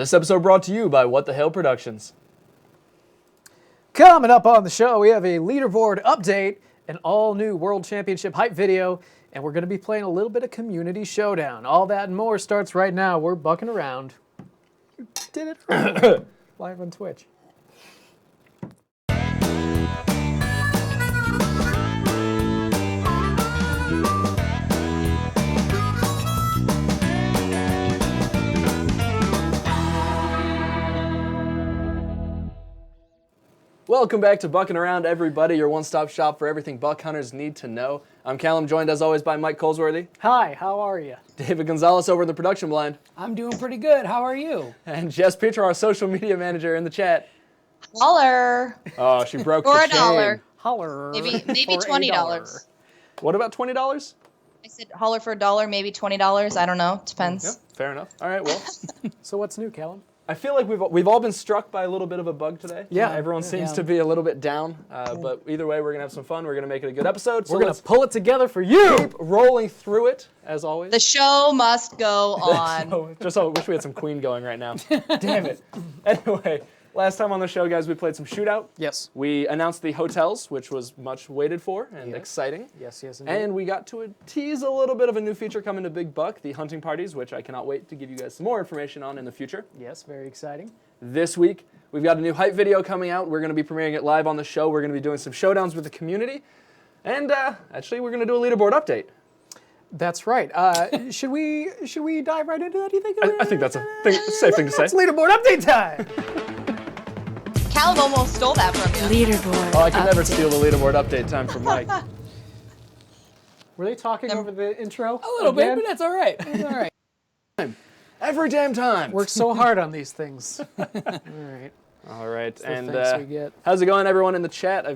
This episode brought to you by What the Hell Productions. Coming up on the show, we have a leaderboard update, an all-new World Championship hype video, and we're going to be playing a little bit of Community Showdown. All that and more starts right now. We're bucking around. You did it early. Live on Twitch. Welcome back to Buckin' Around, everybody, your one-stop shop for everything buck hunters need to know. I'm Callum, joined as always by Mike Colesworthy. Hi, how are you? David Gonzalez over in the production blind. I'm doing pretty good. How are you? And Jess Petro, our social media manager in the chat. Holler. Oh, she broke For the a chain. dollar. Holler. Maybe for $20. What about $20? I said holler for a dollar, maybe $20. I don't know. Depends. Yep, fair enough. All right, well, So what's new, Callum? I feel like we've all been struck by a little bit of a bug today. Yeah. Everyone seems Yeah. to be a little bit down, but either way, we're going to have some fun. We're going to make it a good episode. So We're going let's to pull it together for you. keep rolling through it, as always. The show must go on. I wish we had some Queen going right now. Damn it. Anyway, last time on the show, guys, we played some Shootout. Yes. We announced the hotels, which was much waited for and Yes. exciting. Yes, indeed. And we got to tease a little bit of a new feature coming to Big Buck, the hunting parties, which I cannot wait to give you guys some more information on in the future. Yes, very exciting. This week, we've got a new hype video coming out. We're going to be premiering it live on the show. We're going to be doing some showdowns with the community. And actually, we're going to do a leaderboard update. That's right. Should we dive right into that, do you think? I think that's a safe thing to say. It's leaderboard update time. Callum almost stole that from you. Leaderboard. Oh, I can never steal the leaderboard update time from Mike. Were they talking over the intro? A little bit, but that's all right. That's all right. Every damn time. Work so hard on these things. All right. All right, the and thanks we get. how's it going, everyone in the chat?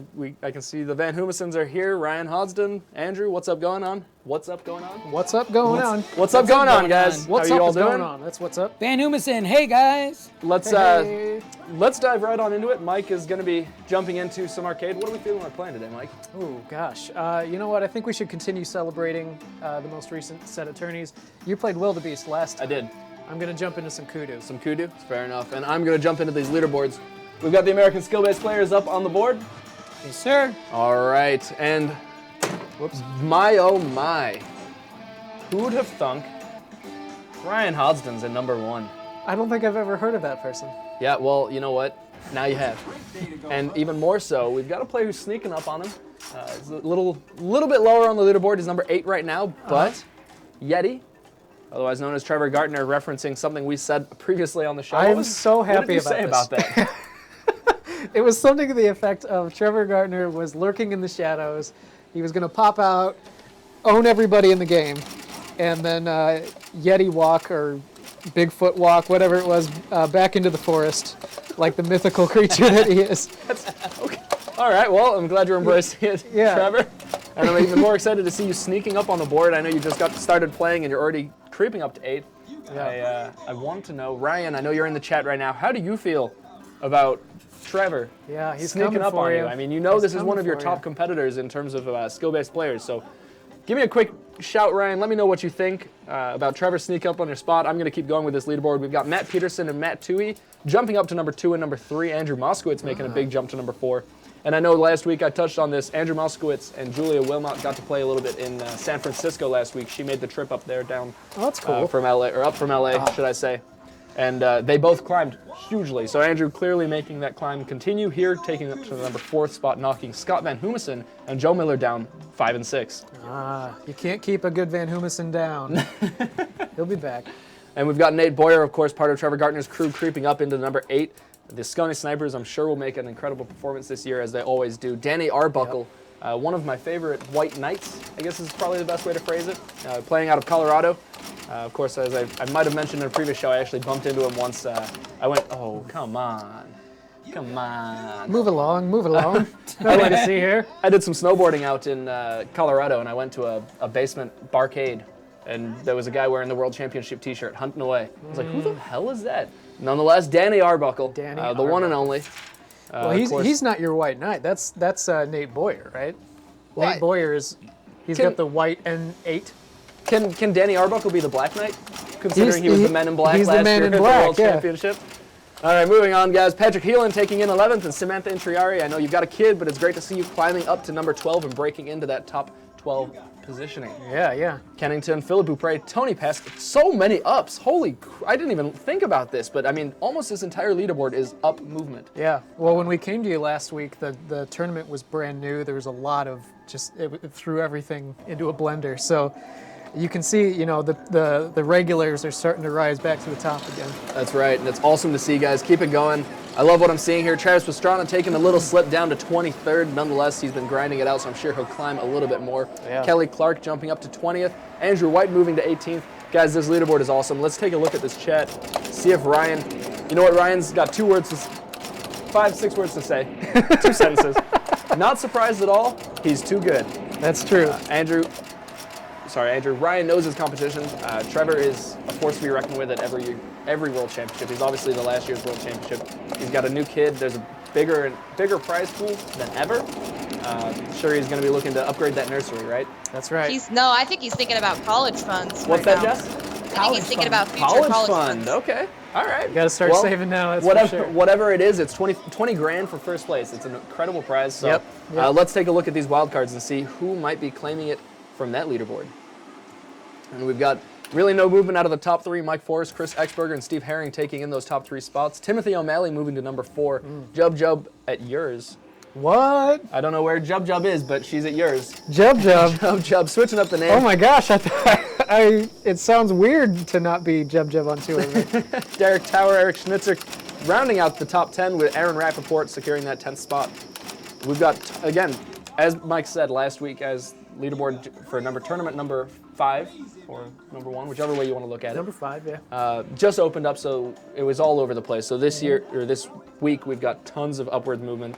I can see the Van Humesons are here. Ryan Hodsden, Andrew, what's up going on? What's up going on? What's up going on? What's up going on, guys? What's How are up you all is doing? going on? That's what's up. Van Humison, hey guys. Let's Hey. let's dive right on into it. Mike is going to be jumping into some arcade. What are we feeling like playing today, Mike? Oh gosh. You know what? I think we should continue celebrating the most recent set of tourneys. You played Wildebeest last time. I did. I'm gonna jump into some kudu. Some kudu, fair enough. And I'm going to jump into these leaderboards. We've got the American skill-based players up on the board. Yes, sir. All right, and whoops, my oh my. Who'd have thunk Ryan Hodsden's at number 1? I don't think I've ever heard of that person. Yeah, well, you know what? Now you have. And even more so, we've got a player who's sneaking up on him. He's a little bit lower on the leaderboard. He's number 8 right now, but Yeti, otherwise known as Trevor Gartner, referencing something we said previously on the show. I'm so happy what did you about say this. about that? It was something to the effect of Trevor Gartner was lurking in the shadows. He was gonna pop out, own everybody in the game, and then Yeti walk or Bigfoot walk, whatever it was, back into the forest, like the mythical creature that he is. Okay. All right, well, I'm glad you're embracing it, Yeah. Trevor. And I'm even more excited to see you sneaking up on the board. I know you just got started playing and you're already creeping up to 8. I want to know, Ryan, I know you're in the chat right now. How do you feel about Trevor Yeah, he's sneaking coming up for on you. you? I mean, you know He's this is one coming of your for top you. competitors in terms of skill-based players. So give me a quick shout, Ryan. Let me know what you think about Trevor sneak up on your spot. I'm going to keep going with this leaderboard. We've got Matt Peterson and Matt Toohey jumping up to number 2 and number 3. Andrew Moskowitz making a big jump to number 4. And I know last week I touched on this. Andrew Moskowitz and Julia Wilmot got to play a little bit in San Francisco last week. She made the trip up there down Oh, that's cool. from LA, or up from LA, should I say. And they both climbed hugely. So Andrew clearly making that climb continue here, taking up to the number 4th spot, knocking Scott Van Humison and Joe Miller down 5 and 6. You can't keep a good Van Humison down. He'll be back. And we've got Nate Boyer, of course, part of Trevor Gartner's crew, creeping up into number 8. The Scunny Snipers, I'm sure, will make an incredible performance this year, as they always do. Danny Arbuckle, one of my favorite white knights, I guess is probably the best way to phrase it, playing out of Colorado. Of course, as I might have mentioned in a previous show, I actually bumped into him once. I went, oh, come on. Come on. Move along, move along. Nothing to see here. I did some snowboarding out in Colorado, and I went to a basement barcade, and there was a guy wearing the World Championship t-shirt, hunting away. I was like, who the hell is that? Nonetheless, Danny Arbuckle, Danny the one and only. Well, of course- he's not your white knight. That's Nate Boyer, right? What? Nate Boyer is, he's Can- got the white N8. Can Danny Arbuckle be the Black Knight? considering he was the Men in Black he's the last Man year in at the Black, World yeah. Championship. All right, moving on, guys. Patrick Heelan taking in 11th, and Samantha Intriari. I know you've got a kid, but it's great to see you climbing up to number 12 and breaking into that top 12 positioning. Yeah. Kennington, Philip Bupre, Tony Pass. So many ups. I didn't even think about this, but I mean, almost this entire leaderboard is up movement. Yeah. Well, when we came to you last week, the tournament was brand new. There was a lot of it threw everything into a blender. So you can see, the regulars are starting to rise back to the top again. That's right, and it's awesome to see, guys. Keep it going. I love what I'm seeing here. Travis Pastrana taking a little slip down to 23rd. Nonetheless, he's been grinding it out, so I'm sure he'll climb a little bit more. Yeah. Kelly Clark jumping up to 20th. Andrew White moving to 18th. Guys, this leaderboard is awesome. Let's take a look at this chat. See if Ryan, you know what, Ryan's got 6 words to say. 2 sentences. Not surprised at all. He's too good. That's true. Andrew. Ryan knows his competition. Trevor is a force to be reckoned with at every World Championship. He's obviously the last year's World Championship. He's got a new kid. There's a bigger prize pool than ever. Sure, he's going to be looking to upgrade that nursery, right? That's right. I think he's thinking about college funds. What's right that, now. Jess? I think he's thinking about future College college fund. funds. Okay. All right. You got to start saving now. That's whatever, for sure. whatever it is, it's 20 grand for first place. It's an incredible prize. So Yep. let's take a look at these wild cards and see who might be claiming it from that leaderboard. And we've got really no movement out of the top 3. Mike Forrest, Chris Exberger, and Steve Herring taking in those top 3 spots. Timothy O'Malley moving to number 4. Jub at yours. What? I don't know where Jub is, but she's at yours. Jub. Jub, switching up the name. Oh my gosh! It sounds weird to not be Jub on tour. Right? Derek Tower, Eric Schnitzer, rounding out the top 10 with Aaron Rappaport securing that 10th spot. We've got, again, as Mike said last week, as leaderboard for tournament number 5 or number 1, whichever way you want to look at Number it. 5, yeah. Just opened up, so it was all over the place. So this week, we've got tons of upward movement.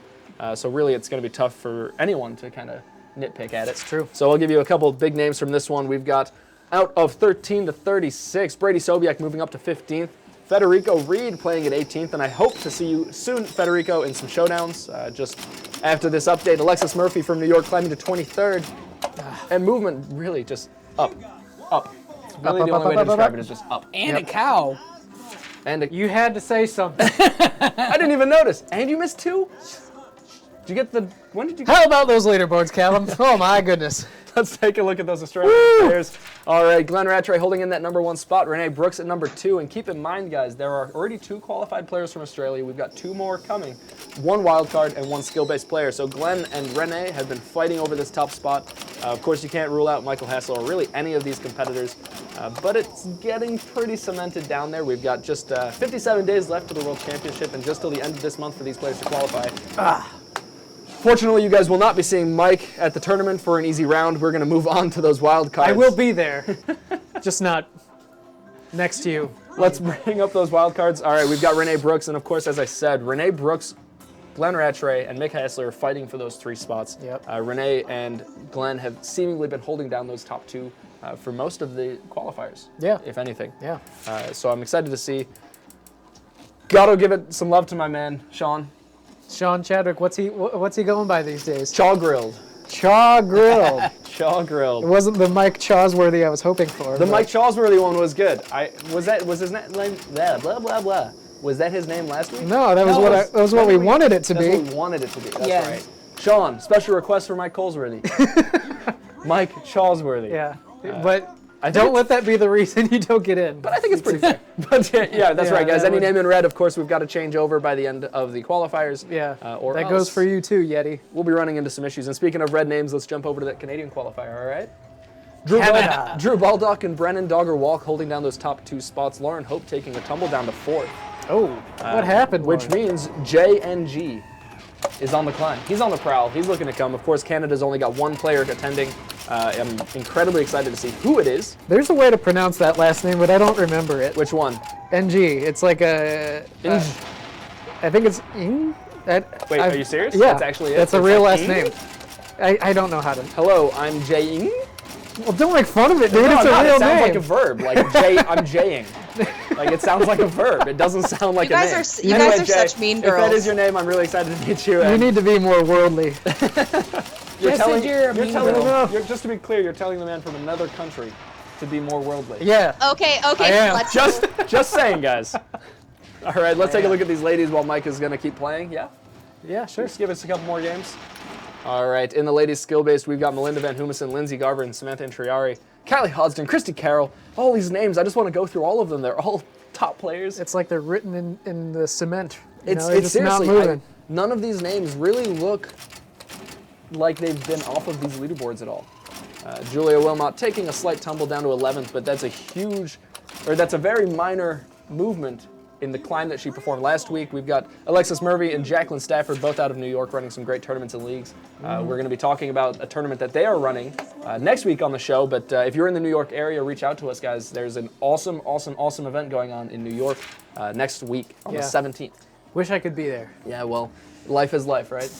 So really, it's going to be tough for anyone to kind of nitpick at it. It's true. So I'll give you a couple of big names from this one. We've got out of 13 to 36, Brady Sobiak moving up to 15th. Federico Reed playing at 18th, and I hope to see you soon, Federico, in some showdowns. Just after this update, Alexis Murphy from New York climbing to 23rd. And movement really just up. It's really the only way to describe it is just up. And a cow. And You had to say something. I didn't even notice. And you missed 2? Did you get when did you How about those leaderboards, Callum? Oh my goodness. Let's take a look at those Australian players. All right, Glenn Rattray holding in that number 1 spot. Renee Brooks at number 2. And keep in mind, guys, there are already 2 qualified players from Australia. We've got 2 more coming. 1 wild card and 1 skill-based player. So Glenn and Renee have been fighting over this top spot. Of course, you can't rule out Michael Hassel or really any of these competitors. But it's getting pretty cemented down there. We've got just 57 days left to the World Championship and just till the end of this month for these players to qualify. Fortunately, you guys will not be seeing Mike at the tournament for an easy round. We're going to move on to those wild cards. I will be there, just not next to you. Let's bring up those wild cards. All right, we've got Renee Brooks, and of course, as I said, Renee Brooks, Glenn Rattray, and Mick Hassler are fighting for those 3 spots. Yep. Renee and Glenn have seemingly been holding down those top 2 for most of the qualifiers. Yeah. If anything. Yeah. So I'm excited to see. Gotta give it some love to my man, Sean. Sean Chadwick, what's he going by these days? Chaw Grilled. Chaw Grilled. Chaw Grilled. It wasn't the Mike Chawsworthy I was hoping for. The Mike Chawsworthy one was good. Was his name? Blah blah blah. Was that his name last week? No, that was what we wanted it to be. That's what we wanted it to be. That's Yeah. right. Sean, special request for Mike Colesworthy. Mike Chawsworthy. Yeah, but I think don't it's- let that be the reason you don't get in. But I think it's pretty fair. But yeah, that's Yeah, right, guys. that Any would- name in red, of course, we've got to change over by the end of the qualifiers. Yeah, or that else goes for you too, Yeti. We'll be running into some issues. And speaking of red names, let's jump over to that Canadian qualifier, all right? Canada. Drew Baldock and Brennan Dogger Walk holding down those top 2 spots. Lauren Hope taking a tumble down to 4th. Oh, what happened? Which Lauren? means JNG is on the climb. He's on the prowl. He's looking to come. Of course, Canada's only got 1 player attending. I'm incredibly excited to see who it is. There's a way to pronounce that last name, but I don't remember it. Which one? NG. It's like a. I think it's Ing. Wait, are you serious? Yeah, That's actually it? That's a It's real like last Ing? name. I don't know how to. Hello, I'm Jaying. Well, don't make fun of it, dude. No, It's I'm a not. real It sounds name. like a verb. Like Jay, I'm Jaying. Like it sounds like a verb. It doesn't sound like You a guys name. are- you guys are Jay, such mean If that girls. is your name, I'm really excited to meet you. You and need to be more worldly. you're Jess telling, said you're a you're mean telling girl. just to be clear, you're telling the man from another country to be more worldly. Yeah. Okay, I am. let's Just saying, guys. All right, let's take a look at these ladies while Mike is going to keep playing. Yeah? Yeah, sure. Just give us a couple more games. All right, in the ladies skill-based, we've got Melinda Van Humison, Lindsay Garver, and Samantha Intriari, Callie Hodgson, Christy Carroll. All these names, I just want to go through all of them. They're all top players. It's like they're written in the cement. It's they're just not seriously, moving. none of these names really look like they've been off of these leaderboards at all. Julia Wilmot taking a slight tumble down to 11th, but that's a very minor movement in the climb that she performed last week. We've got Alexis Murphy and Jacqueline Stafford, both out of New York, running some great tournaments and leagues. We're going to be talking about a tournament that they are running next week on the show, but if you're in the New York area, reach out to us, guys. There's an awesome event going on in New York next week on the 17th. Wish I could be there. Yeah, well, life is life, right?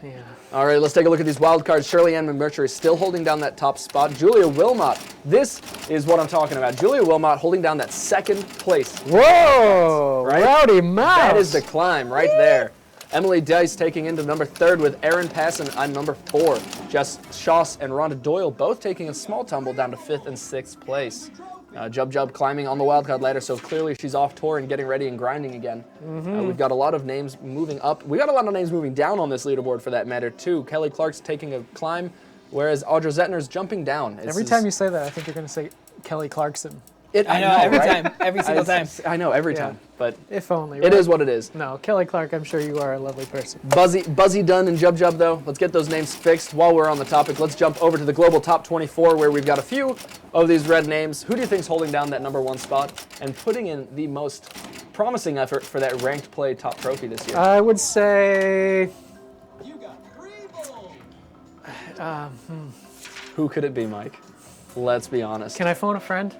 Yeah. All right, let's take a look at these wild cards. Shirley Ann McMurtry still holding down that top spot. Julia Wilmot, this is what I'm talking about. Julia Wilmot holding down that second place. Whoa! Right? Rowdy mouse! That is the climb right there. Emily Dice taking into number 3rd with Erin Passon on number 4. Jess Schoss and Rhonda Doyle both taking a small tumble down to 5th and 6th place. Jub climbing on the wildcard ladder, so clearly she's off tour and getting ready and grinding again. We've got a lot of names moving up. We got a lot of names moving down on this leaderboard for that matter too. Kelly Clark's taking a climb, whereas Audra Zettner's jumping down. Every time you say that, I think you're going to say Kelly Clarkson. I know, every right? time, every single time. I know, every time, but If only. it Right? is what it is. No, Kelly Clark, I'm sure you are a lovely person. Buzzy Dunn and Jub though. Let's get those names fixed. While we're on the topic, let's jump over to the global top 24 where we've got a few of these red names. Who do you think's holding down that number 1 spot and putting in the most promising effort for that ranked play top trophy this year? I would say... Who could it be, Mike? Let's be honest. Can I phone a friend?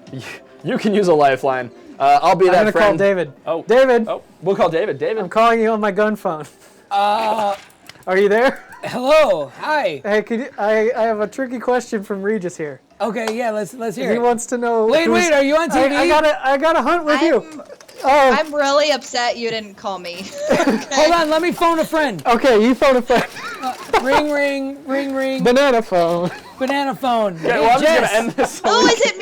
You can use a lifeline. I'll be that I'm going to call friend. David. Oh, David! Oh, we'll call David. David. I'm calling you on my gun phone. Are you there? Hello, hi. Hey, could you, I have a tricky question from Regis here. Okay, yeah, let's hear He it. wants to know... Wait, are you on TV? I gotta hunt with you. Oh, I'm really upset you didn't call me. Hold on, let me phone a friend. okay, you phone a friend. Ring, ring, ring, ring. Banana phone. Banana phone. Okay, well, I'm just Jess, going to end this. Oh, is it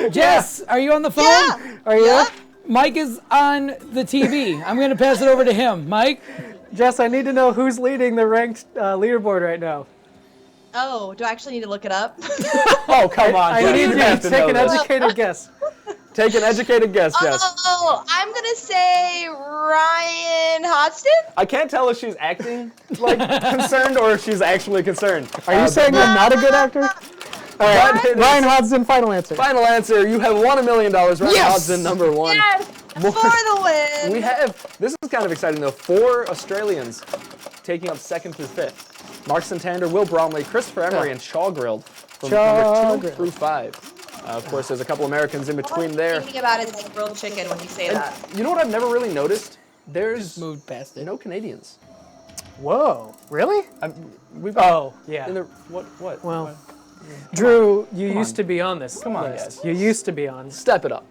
me? Jess, are you on the phone? Yeah. Are you Yep. up? Mike is on the TV. I'm going to pass it over to him. Mike? Jess, I need to know who's leading the ranked leaderboard right now. Oh, do I actually need to look it up? Oh, come on. I Jess, need you have to to take know an this. educated guess. Take an educated guess, Jess. Oh, I'm gonna say Ryan Hodgson. I can't tell if she's acting like concerned or if she's actually concerned. Are you saying I'm not a good actor? All right, But it is- Ryan Hodgson, final answer. Final answer, you have won $1 million. Ryan Yes! Hodgson, number 1. Yes, for the win. We have, this is kind of exciting though, 4 Australians taking up 2nd through 5th. Mark Santander, Will Bromley, Christopher Emery, and Shaw Grilled from number 2 through 5. Of course, there's a couple Americans in between there. All I'm thinking about is like grilled chicken when you say that. You know what I've never really noticed? There's Moved past it. no Canadians. Whoa, really? We've got Oh, yeah. in the, what? Well, Drew, you used on. to be on this Come on, list. guys. You used to be on. Step it up.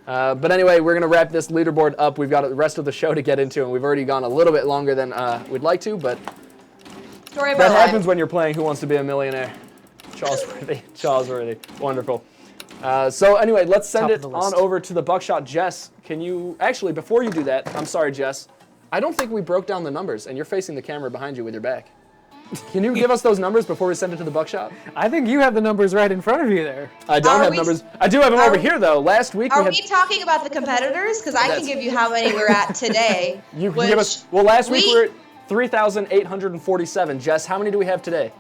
But anyway, we're going to wrap this leaderboard up. We've got the rest of the show to get into, and we've already gone a little bit longer than we'd like to, but Story of that our happens life. when you're playing Who Wants to Be a Millionaire. Charlesworthy. Wonderful. So anyway, let's send Top of it the on list. over to the Buckshot. Jess, can you, actually, before you do that, I'm sorry, Jess, I don't think we broke down the numbers, and you're facing the camera behind you with your back. Can you give us those numbers before we send it to the Buckshot? I think you have the numbers right in front of you there. I don't Are have we- numbers. I do have them are over we- here, though. Last week Are we had... we talking about the competitors? Because I That's- can give you how many we're at today. You can which give us... Well, last week we we- were at 3,847. Jess, how many do we have today?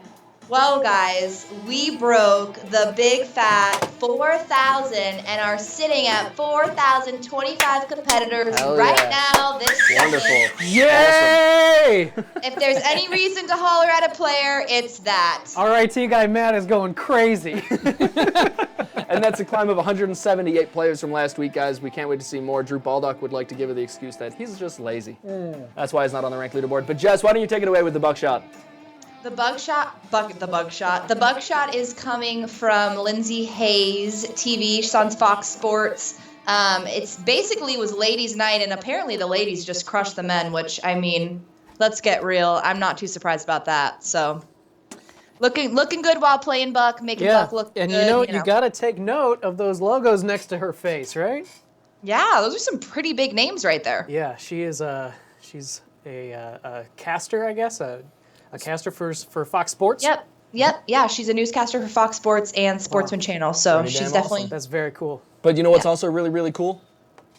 Well, guys, we broke the big fat 4,000 and are sitting at 4,025 competitors Hell right yeah. now. This Wonderful. second. Yay! If there's any reason to holler at a player, it's that. RIT guy Matt is going crazy. And that's a climb of 178 players from last week, guys. We can't wait to see more. Drew Baldock would like to give her the excuse that he's just lazy. That's why he's not on the ranked leaderboard. But Jess, why don't you take it away with the Buckshot? The buckshot is coming from Lindsay Hayes TV. She's on Fox Sports. It's basically was ladies' night, and apparently the ladies just crushed the men. Which I mean, let's get real. I'm not too surprised about that. So Looking good while playing Buck, making Buck look and good. you got to take note of those logos next to her face, right? Yeah, those are some pretty big names right there. Yeah, she's a caster, I guess, a caster for Fox Sports. Yep. Yeah, she's a newscaster for Fox Sports and Sportsman Channel, so Pretty she's damn definitely. awesome. That's very cool. But you know what's also really, really cool?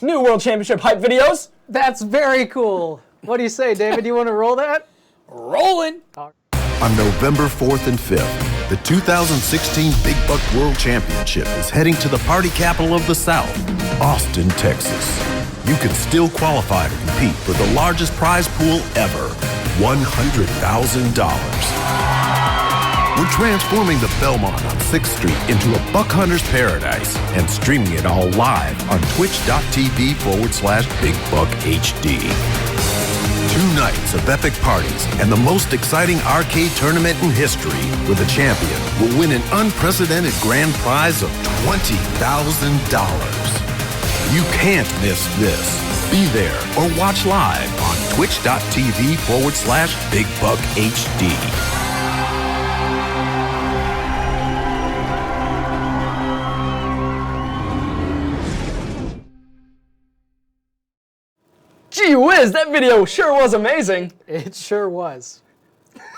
New World Championship hype videos. That's very cool. What do you say, David? You want to roll that? Rolling. On November 4th and 5th, the 2016 Big Buck World Championship is heading to the party capital of the South, Austin, Texas. You can still qualify to compete for the largest prize pool ever, $100,000. We're transforming the Belmont on 6th Street into a buck hunter's paradise and streaming it all live on twitch.tv/BigBuckHD. 2 nights of epic parties and the most exciting arcade tournament in history, where the champion will win an unprecedented grand prize of $20,000. You can't miss this. Be there or watch live on twitch.tv/BigBuckHD. Gee whiz, that video sure was amazing. It sure was.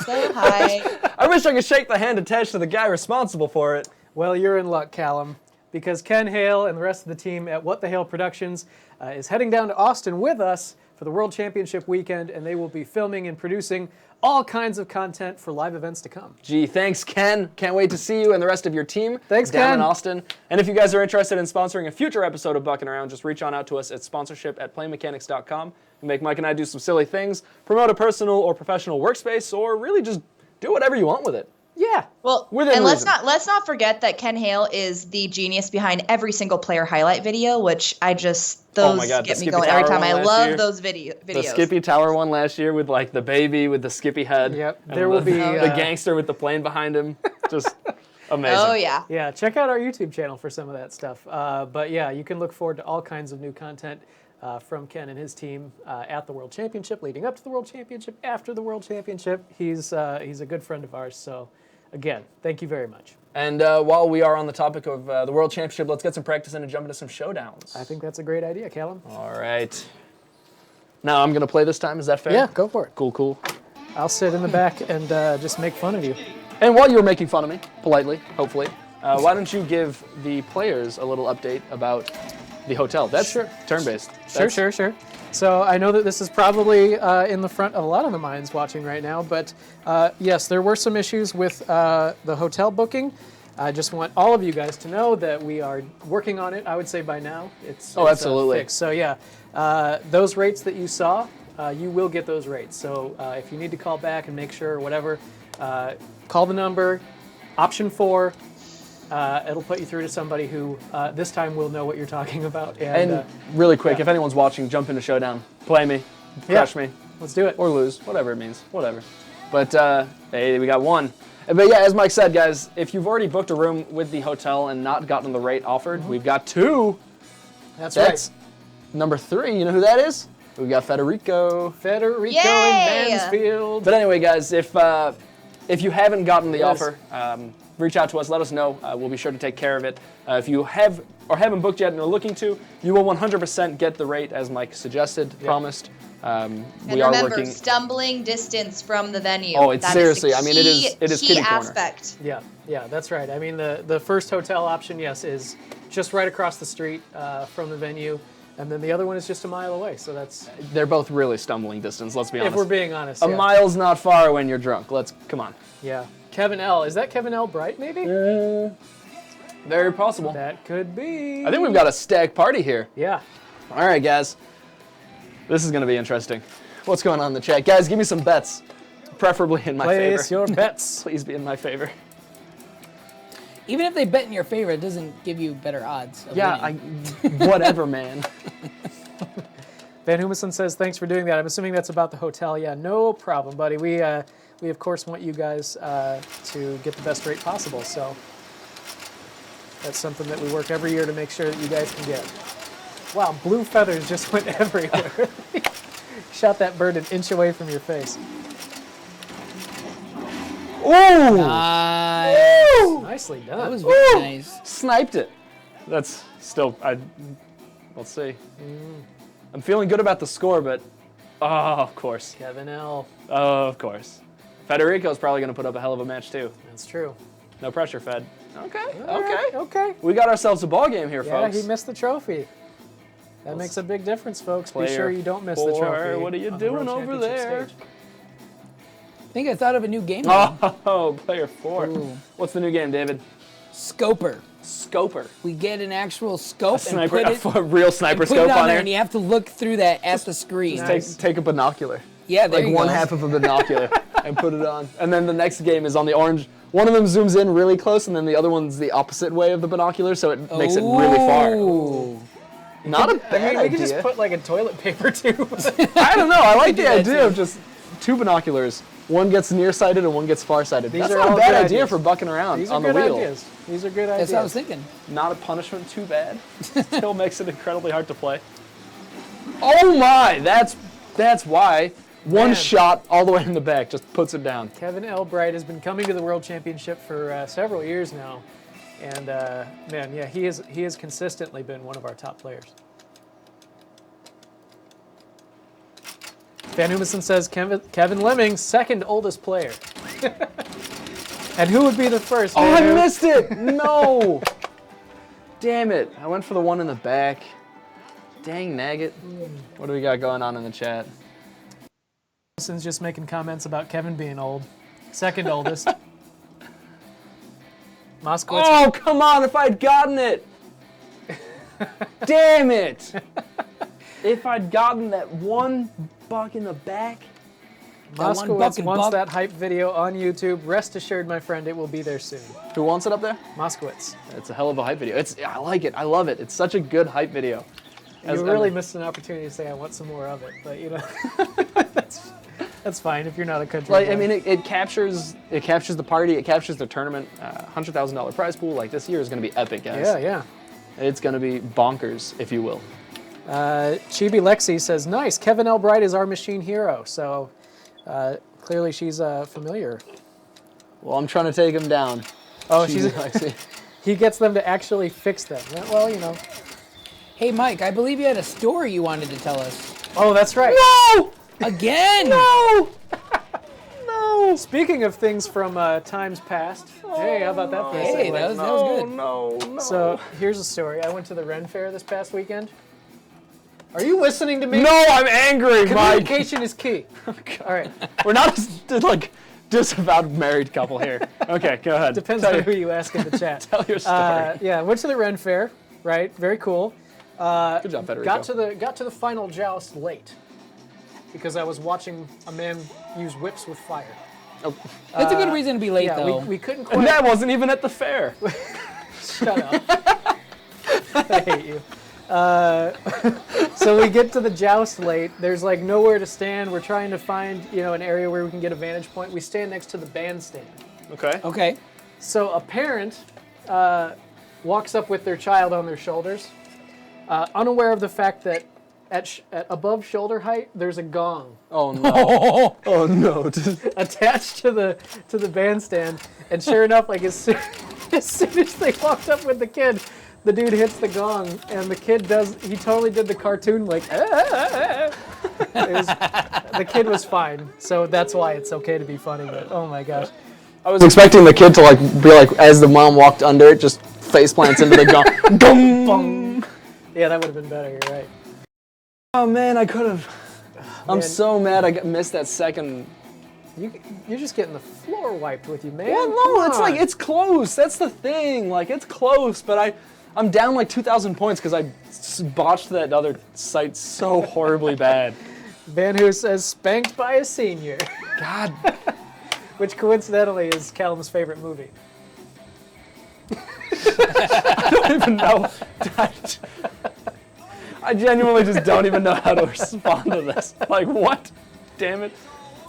So high. I wish I could shake the hand attached to the guy responsible for it. Well, you're in luck, Callum, because Ken Hale and the rest of the team at What the Hale Productions is heading down to Austin with us for the World Championship weekend, and they will be filming and producing all kinds of content for live events to come. Gee, thanks, Ken. Can't wait to see you and the rest of your team Thanks, down Ken. in Austin. And if you guys are interested in sponsoring a future episode of Buckin' Around, just reach on out to us at sponsorship@playmechanics.com and make Mike and I do some silly things, promote a personal or professional workspace, or really just do whatever you want with it. Yeah. Well, Within and let's reason. not forget that Ken Hale is the genius behind every single player highlight video, which Oh my God, the get me Skippy going every Tower time. one I last love year. those videos. The Skippy Tower one last year with like the baby with the Skippy head. Yep. and There will be, the gangster with the plane behind him. Just amazing. Oh yeah. Yeah, check out our YouTube channel for some of that stuff. But yeah, you can look forward to all kinds of new content from Ken and his team at the World Championship, leading up to the World Championship, after the World Championship. He's a good friend of ours, so again, thank you very much. And while we are on the topic of the World Championship, let's get some practice in and jump into some showdowns. I think that's a great idea, Callum. All right. Now I'm going to play this time. Is that fair? Yeah, go for it. Cool, cool. I'll sit in the back and just make fun of you. And while you were making fun of me, politely, hopefully, why don't you give the players a little update about the hotel? That's Sure. turn-based. Sure. So I know that this is probably in the front of a lot of the minds watching right now, but yes, there were some issues with the hotel booking. I just want all of you guys to know that we are working on it. I would say by now it's absolutely. fixed. So yeah, those rates that you saw, you will get those rates. So if you need to call back and make sure or whatever, call the number, option 4. It'll put you through to somebody who this time will know what you're talking about. And really quick, yeah. if anyone's watching, jump into Showdown. Play me, crush me, let's do it. or lose, whatever it means, whatever. But hey, we got one. But yeah, as Mike said, guys, if you've already booked a room with the hotel and not gotten the rate offered, we've got 2. That's That's number 3. You know who that is? We've got Federico. Federico Yay! and Mansfield. But anyway, guys, if you haven't gotten the Yes. offer, reach out to us. Let us know. We'll be sure to take care of it. If you have or haven't booked yet and are looking to, you will 100% get the rate as Mike suggested, promised. And We are remember, working. stumbling distance from the venue. Oh, it's That is seriously, the I mean, it is key kitty corner. aspect. Yeah, that's right. I mean, the first hotel option, yes, is just right across the street from the venue, and then the other one is just a mile away. So that's, They're both really stumbling distance. Let's be honest. if we're being honest. A yeah. mile's not far when you're drunk. Come on. Yeah. Kevin L. Is that Kevin L. Bright, maybe? Very possible. That could be. I think we've got a stag party here. Yeah. All right, guys. This is going to be interesting. What's going on in the chat? Guys, give me some bets. Preferably in my Place favor. your bets. Please be in my favor. Even if they bet in your favor, it doesn't give you better odds. Of winning. Whatever, man. Van Humison says, thanks for doing that. I'm assuming that's about the hotel. Yeah, no problem, buddy. We of course want you guys to get the best rate possible. So that's something that we work every year to make sure that you guys can get. Wow, blue feathers just went everywhere. Shot that bird an inch away from your face. Ooh! Nice. Nicely done. That was very nice. Sniped it. That's still, let's see. I'm feeling good about the score, but, of course. Kevin L. Of course. Federico's probably going to put up a hell of a match, too. That's true. No pressure, Fed. Okay, All right, okay. We got ourselves a ball game here, Yeah, folks. he missed the trophy. That makes a big difference, folks. Be Player sure you don't miss the 4, trophy. what are you on the World doing over Championship there? stage. I think I thought of a new game. Now. Oh, player 4. Ooh. What's the new game, David? Scoper. Scoper. We get an actual scope and Sniper, put it, a real sniper put it scope on on there, here. and you have to look through that at the screen. Take a binocular. Yeah, there Like you one go. half of a binocular and put it on. And then the next game is on the orange. One of them zooms in really close, and then the other one's the opposite way of the binocular, so it makes it really far. Ooh. Not a bad We idea. could just put like a toilet paper tube. I don't know. I like the do that idea too. of just 2 binoculars. One gets nearsighted and one gets farsighted. These That's are not a all bad good idea ideas. for bucking around These on are the good wheel. ideas. These are good ideas. That's what I was thinking. Not a punishment too bad. Still makes it incredibly hard to play. Oh my! That's why. One Man. shot all the way in the back just puts it down. Kevin L. Bright has been coming to the World Championship for several years now, and man, yeah, he has consistently been one of our top players. Van Humison says Kevin Lemming, second oldest player. And who would be the first? Oh, Van I Hum? missed it! No! Damn it. I went for the one in the back. Dang nagget. What do we got going on in the chat? Humison's just making comments about Kevin being old. Second oldest. Moskowitz. Oh, come on, if I'd gotten it! Damn it! If I'd gotten that one buck in the back. That one Moskowitz Buckin wants buck. that hype video on YouTube. Rest assured, my friend, it will be there soon. Who wants it up there? Moskowitz. It's a hell of a hype video. I like it. I love it. It's such a good hype video. You really missed an opportunity to say I want some more of it, but you know, that's fine if you're not a country. Like, boy. I mean, it captures the party. It captures the tournament. $100,000 prize pool. Like, this year is going to be epic, guys. yeah. It's going to be bonkers, if you will. Chibi Lexi says, "Nice. Kevin L. Bright is our machine hero." So clearly she's familiar. Well, I'm trying to take him down. Oh, Lexi. he gets them to actually fix them. Well, you know. Hey, Mike, I believe you had a story you wanted to tell us. Oh, that's right. No! Again! No! No! Speaking of things from times past, hey, how about that for a Hey, second? that was good. No. So here's a story. I went to the Ren Fair this past weekend. Are you listening to me? No, I'm angry, Mike. Communication is key. All right. We're not like disavowed married couple here. Okay, go ahead. Depends Tell on your- who you ask in the chat. Tell your story. Yeah, went to the Ren Fair. Right. Very cool. Good job, Federico. Got to the final joust late because I was watching a man use whips with fire. Oh. That's a good reason to be late, Yeah, though. we couldn't And quite. that wasn't even at the fair. Shut up. I hate you. So we get to the joust late. There's like nowhere to stand. We're trying to find, an area where we can get a vantage point. We stand next to the bandstand. Okay. Okay. So a parent walks up with their child on their shoulders, unaware of the fact that at above shoulder height there's a gong Oh no. Oh no. attached to the bandstand. And sure enough, like as soon as they walked up with the kid, the dude hits the gong, and the kid he totally did the cartoon like, the kid was fine, so that's why it's okay to be funny, but oh my gosh. I was expecting the kid to be like, as the mom walked under it, just face plants into the gong. Gong. Yeah, that would have been better, you're right. Oh man, I could have. I'm Man. so mad I missed that second. You're just getting the floor wiped with you, man. Well, no, Come it's like, on. it's close. That's the thing. Like, it's close, but I'm down like 2,000 points because I botched that other site so horribly bad. Van Who says, spanked by a senior, God. which coincidentally is Callum's favorite movie. I don't even know. I genuinely just don't even know how to respond to this. Like, what? Damn it.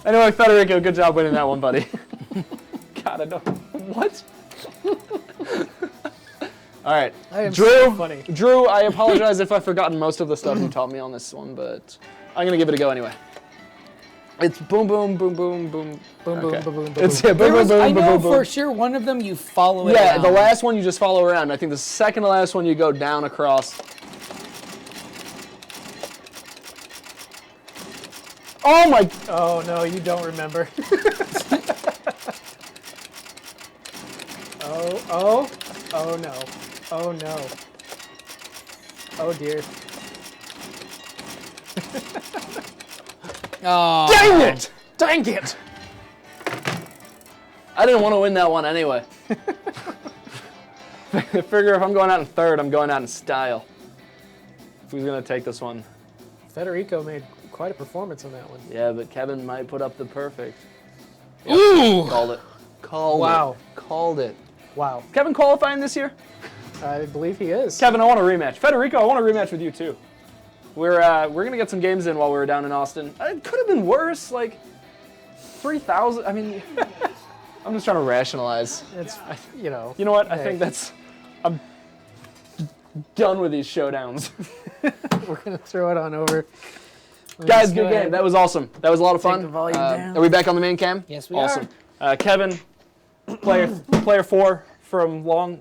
Anyway, Federico, good job winning that one, buddy. God, I don't. What? All right. I am Drew, so funny. Drew, I apologize if I've forgotten most of the stuff you taught me on this one, but I'm going to give it a go anyway. It's boom, boom, boom, boom, boom. Boom, boom, Okay. boom, boom, boom, It's boom. yeah, boom, boom, boom, I boom, know boom, boom. for sure one of them you follow it Yeah, around. the last one you just follow around. I think the second to last one you go down across. Oh my! Oh no, you don't remember. Oh no. Oh no. Oh dear. Oh. Dang it! Dang it! I didn't want to win that one anyway. Figure if I'm going out in third, I'm going out in style. Who's gonna take this one? Federico made quite a performance on that one. Yeah, but Kevin might put up the perfect. Ooh! Called it. Called Wow. it. Called it. Wow. Kevin qualifying this year? I believe he is. Kevin, I want a rematch. Federico, I want a rematch with you too. We're gonna get some games in while we were down in Austin. It could have been worse, like 3,000. I mean, I'm just trying to rationalize. It's, you know. You know what? I Hey. think I'm done with these showdowns. We're going to throw it on over. Guys, Let's go good game. ahead. That was awesome. That was a lot of fun. the volume down. Are we back on the main cam? Yes, we awesome. Kevin, player 4 from Long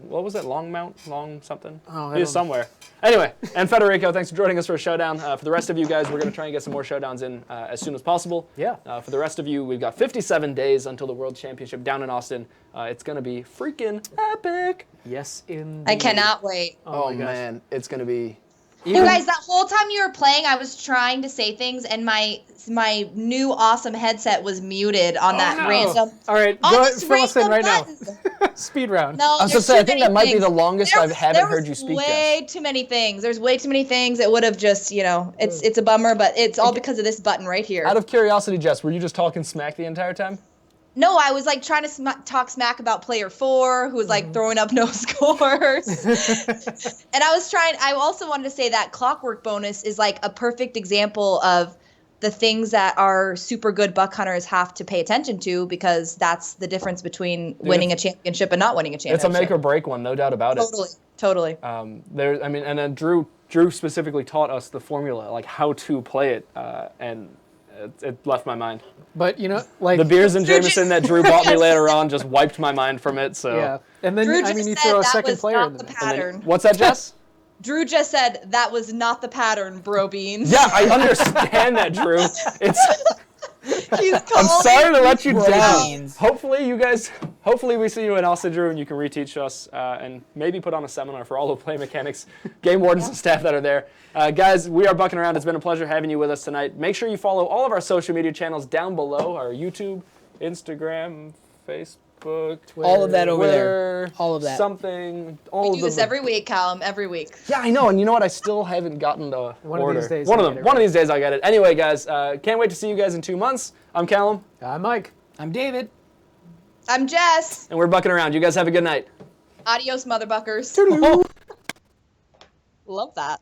something. Oh, I He's don't- somewhere. Anyway, and Federico, thanks for joining us for a showdown. For the rest of you guys, we're going to try and get some more showdowns in as soon as possible. Yeah. For the rest of you, we've got 57 days until the World Championship down in Austin. It's going to be freaking epic. Yes, in. I cannot wait. Oh, my gosh. man, it's going to be... You guys, that whole time you were playing, I was trying to say things, and my new awesome headset was muted on that no. random. All right, On go this fill us in right random now. button. Speed round. No, I was there's gonna say, I too think many that might be things. the longest I haven't heard you speak, Way too many things. There's way too many things. It would have just, it's a bummer, but it's all because of this button right here. Out of curiosity, Jess, were you just talking smack the entire time? No, I was like trying to talk smack about player 4, who was like throwing up no scores. And I also wanted to say that clockwork bonus is like a perfect example of the things that our super good buck hunters have to pay attention to, because that's the difference between winning a championship and not winning a It's championship. a make or break one, no doubt about it. Totally. And then Drew specifically taught us the formula, like how to play it, and it left my mind. But, like. The beers and Jameson that Drew bought me later on just wiped my mind from it. So Yeah. And then, Drew just you said throw a that second was player not in the there. pattern. what's that, Jess? Drew just said that was not the pattern, bro beans. Yeah, I understand that, Drew. He's I'm sorry to let you Bro down. beans. Hopefully we see you in Austin, Drew, and you can reteach us and maybe put on a seminar for all the play mechanics, game wardens, and staff that are there. Guys, we are bucking around. It's been a pleasure having you with us tonight. Make sure you follow all of our social media channels down below, our YouTube, Instagram, Facebook, All of that over Twitter, there. All of that. Something. All We of do this them. every week, Callum, every week. Yeah, I know, and you know what? I still haven't gotten the One of order. these days One of I'll them. get it One of right. these days I'll get it. Anyway, guys, can't wait to see you guys in 2 months. I'm Callum, I'm Mike. I'm David. I'm Jess. and we're bucking around. You guys have a good night. Adios, motherbuckers. Love that.